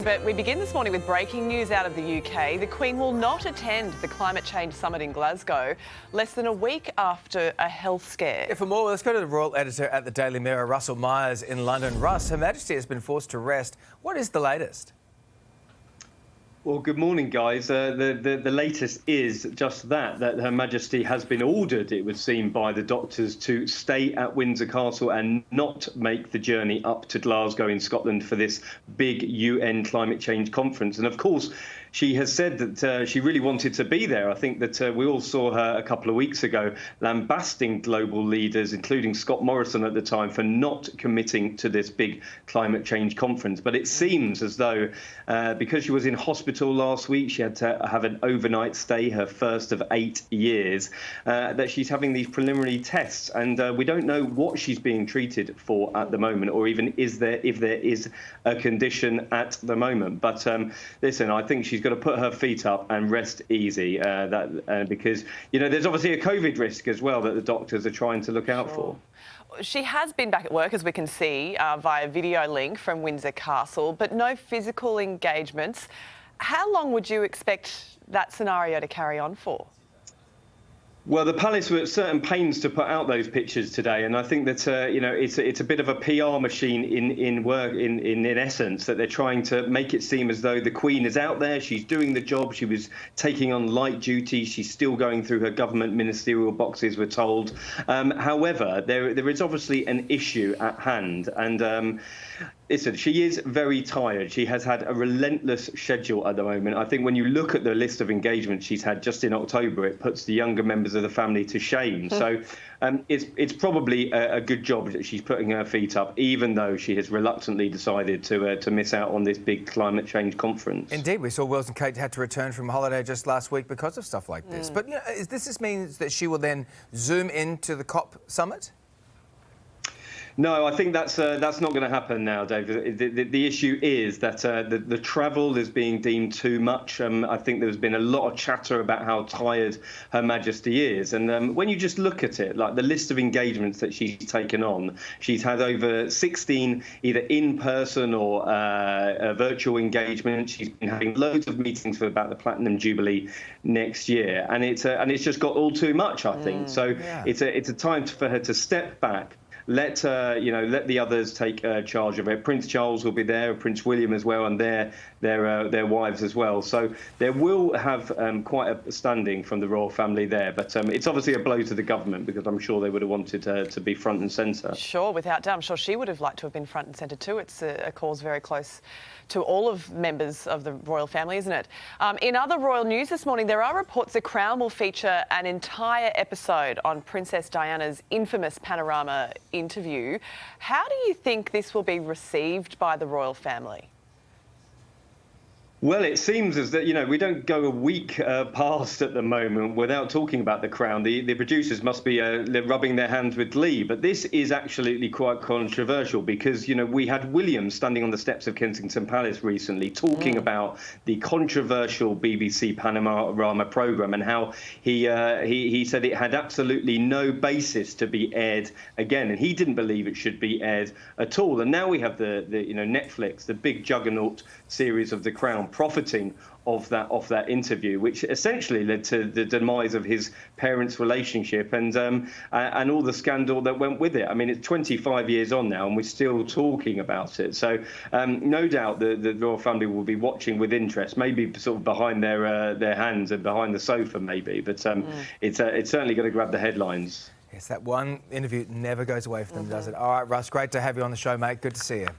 But we begin this morning with breaking news out of the UK. The Queen will not attend the Climate Change Summit in Glasgow, less than a week after a health scare. Yeah, for more, let's go to the Royal Editor at the Daily Mirror, Russell Myers in London. Russ, Her Majesty has been forced to rest. What is the latest? Well, good morning, guys. The latest is just that Her Majesty has been ordered, it would seem, by the doctors to stay at Windsor Castle and not make the journey up to Glasgow in Scotland for this big UN climate change conference. And of course, she has said that she really wanted to be there. I think that we all saw her a couple of weeks ago lambasting global leaders, including Scott Morrison at the time, for not committing to this big climate change conference. But it seems as though because she was in hospital last week, she had to have an overnight stay, her first of 8 years, that she's having these preliminary tests. And we don't know what she's being treated for at the moment, or even if there is a condition at the moment. But listen, I think she's got to put her feet up and rest easy, because, you know, there's obviously a COVID risk as well that the doctors are trying to look out for. She has been back at work, as we can see, via video link from Windsor Castle, but no physical engagements. How long would you expect that scenario to carry on for? Well, the palace were at certain pains to put out those pictures today, and I think that you know, it's a bit of a PR machine in essence, that they're trying to make it seem as though the Queen is out there, she's doing the job, she was taking on light duty, she's still going through her government ministerial boxes, we're told. However, there is obviously an issue at hand, and listen, she is very tired. She has had a relentless schedule at the moment. I think when you look at the list of engagements she's had just in October, it puts the younger members of the family to shame. So it's probably a good job that she's putting her feet up, even though she has reluctantly decided to miss out on this big climate change conference. Indeed, we saw Wills and Kate had to return from holiday just last week because of stuff like this. But you know, this means that she will then zoom into the COP summit? No, I think that's not going to happen now, David. The issue is that the travel is being deemed too much. I think there's been a lot of chatter about how tired Her Majesty is. And when you just look at it, like the list of engagements that she's taken on, she's had over 16 either in-person or virtual engagements. She's been having loads of meetings about the Platinum Jubilee next year. And it's just got all too much, I think. So yeah, it's a time for her to step back. Let the others take charge of it. Prince Charles will be there, Prince William as well, and their wives as well. So there will have quite a standing from the royal family there. But it's obviously a blow to the government, because I'm sure they would have wanted to be front and centre. Sure, without doubt. I'm sure she would have liked to have been front and centre too. It's a cause very close to all of members of the royal family, isn't it? In other royal news this morning, there are reports the Crown will feature an entire episode on Princess Diana's infamous Panorama interview. How do you think this will be received by the royal family? Well, it seems as that, you know, we don't go a week past at the moment without talking about the Crown. The producers must be rubbing their hands with glee. But this is absolutely quite controversial because, you know, we had William standing on the steps of Kensington Palace recently talking about the controversial BBC Panorama programme and how he said it had absolutely no basis to be aired again. And he didn't believe it should be aired at all. And now we have the Netflix, the big juggernaut series of The Crown, profiting off that interview, which essentially led to the demise of his parents' relationship and all the scandal that went with it. I mean, it's 25 years on now, and we're still talking about it. So no doubt the royal family will be watching with interest, maybe sort of behind their hands and behind the sofa, maybe. But it's certainly going to grab the headlines. Yes, that one interview never goes away from them, does it? All right, Russ, great to have you on the show, mate. Good to see you.